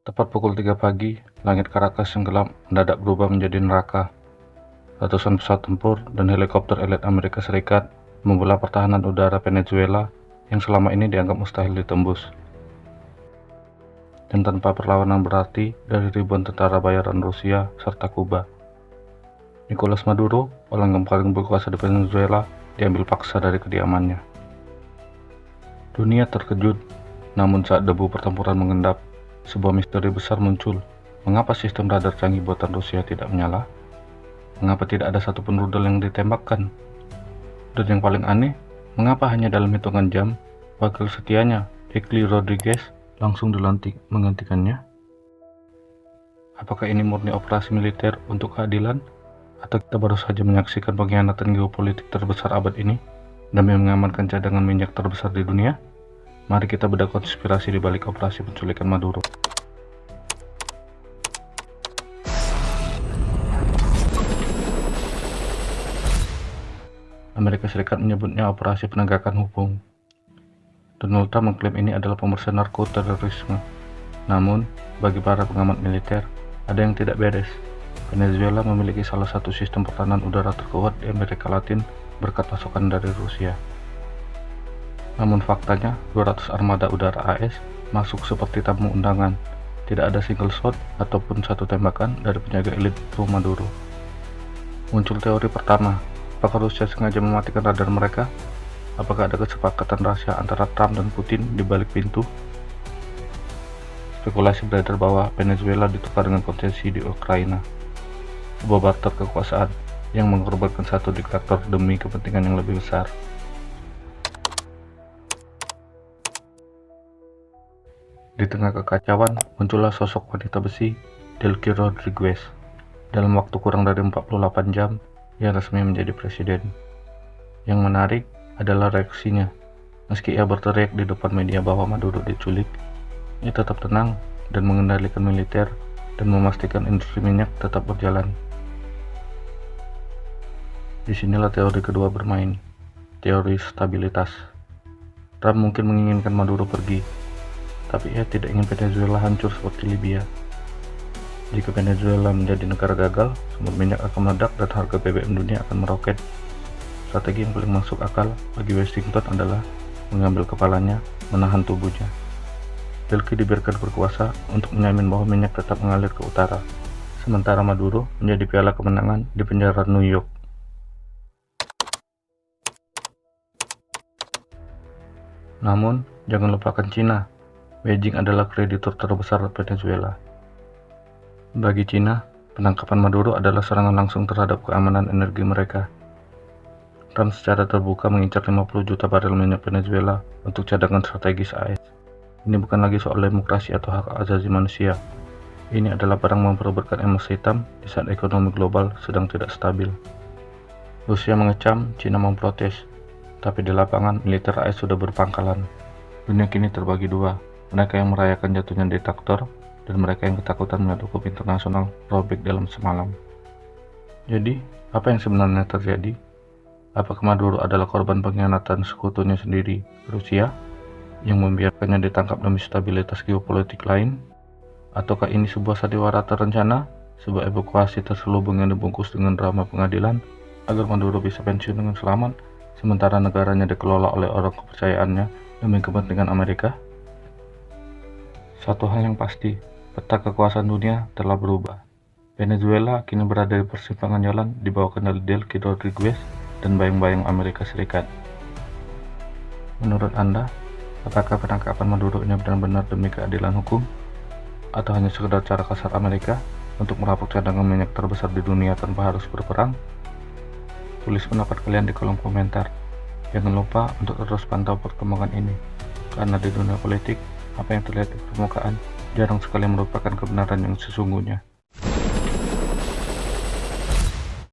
Tepat pukul 3 pagi, langit Caracas yang gelap mendadak berubah menjadi neraka. Ratusan pesawat tempur dan helikopter elit Amerika Serikat membelah pertahanan udara Venezuela yang selama ini dianggap mustahil ditembus. Dan tanpa perlawanan berarti dari ribuan tentara bayaran Rusia serta Kuba, Nicolas Maduro, orang yang paling berkuasa di Venezuela, diambil paksa dari kediamannya. Dunia terkejut, namun saat debu pertempuran mengendap, sebuah misteri besar muncul. Mengapa sistem radar canggih buatan Rusia tidak menyala? Mengapa tidak ada satupun rudal yang ditembakkan? Dan yang paling aneh, mengapa hanya dalam hitungan jam, wakil setianya, Ekli Rodriguez, langsung dilantik menggantikannya? Apakah ini murni operasi militer untuk keadilan? Atau kita baru saja menyaksikan pengkhianatan geopolitik terbesar abad ini demi mengamankan cadangan minyak terbesar di dunia? Mari kita bedah konspirasi di balik operasi penculikan Maduro. Amerika Serikat menyebutnya operasi penegakan hukum. Donald Trump mengklaim ini adalah pembersihan narkoterorisme. Namun, bagi para pengamat militer, ada yang tidak beres. Venezuela memiliki salah satu sistem pertahanan udara terkuat di Amerika Latin berkat pasokan dari Rusia. Namun faktanya, 200 armada udara AS masuk seperti tamu undangan. Tidak ada single shot ataupun satu tembakan dari penjaga elit pro Maduro. Muncul teori pertama, apakah Rusia sengaja mematikan radar mereka? Apakah ada kesepakatan rahasia antara Trump dan Putin di balik pintu? Spekulasi beredar bahwa Venezuela ditukar dengan konsesi di Ukraina, sebuah barter kekuasaan yang mengorbankan satu diktator demi kepentingan yang lebih besar. Di tengah kekacauan, muncullah sosok wanita besi, Delcy Rodriguez. Dalam waktu kurang dari 48 jam, ia resmi menjadi presiden. Yang menarik adalah reaksinya. Meski ia berteriak di depan media bahwa Maduro diculik, ia tetap tenang dan mengendalikan militer dan memastikan industri minyak tetap berjalan. Disinilah teori kedua bermain, teori stabilitas. Trump mungkin menginginkan Maduro pergi, tapi ia tidak ingin Venezuela hancur seperti Libya. Jika Venezuela menjadi negara gagal, sumber minyak akan meledak dan harga BBM dunia akan meroket. Strategi yang paling masuk akal bagi Washington adalah mengambil kepalanya, menahan tubuhnya. Delcy dibiarkan berkuasa untuk menjamin bahwa minyak tetap mengalir ke utara, sementara Maduro menjadi piala kemenangan di penjara New York. Namun, jangan lupakan Cina. Beijing adalah kreditur terbesar Venezuela. Bagi Cina, penangkapan Maduro adalah serangan langsung terhadap keamanan energi mereka. Trump secara terbuka mengincar 50 juta barel minyak Venezuela untuk cadangan strategis AS. Ini bukan lagi soal demokrasi atau hak asasi manusia. Ini adalah barang memperebutkan emas hitam di saat ekonomi global sedang tidak stabil. Rusia mengecam, Cina memprotes, tapi di lapangan militer AS sudah berpangkalan. Dunia kini terbagi dua. Mereka yang merayakan jatuhnya diktator, dan mereka yang ketakutan melihat hukum internasional robek dalam semalam. Jadi, apa yang sebenarnya terjadi? Apakah Maduro adalah korban pengkhianatan sekutunya sendiri, Rusia, yang membiarkannya ditangkap demi stabilitas geopolitik lain? Ataukah ini sebuah sandiwara terencana, sebuah evakuasi terselubung yang dibungkus dengan drama pengadilan, agar Maduro bisa pensiun dengan selamat, sementara negaranya dikelola oleh orang kepercayaannya demi kepentingan Amerika? Satu hal yang pasti, peta kekuasaan dunia telah berubah. Venezuela kini berada di persimpangan jalan di bawah kendali Delcy Rodriguez dan bayang-bayang Amerika Serikat. Menurut Anda, apakah penangkapan Maduro ini benar-benar demi keadilan hukum? Atau hanya sekedar cara kasar Amerika untuk merapuk cadangan minyak terbesar di dunia tanpa harus berperang? Tulis pendapat kalian di kolom komentar. Jangan lupa untuk terus pantau perkembangan ini, karena di dunia politik, apa yang terlihat di permukaan jarang sekali merupakan kebenaran yang sesungguhnya.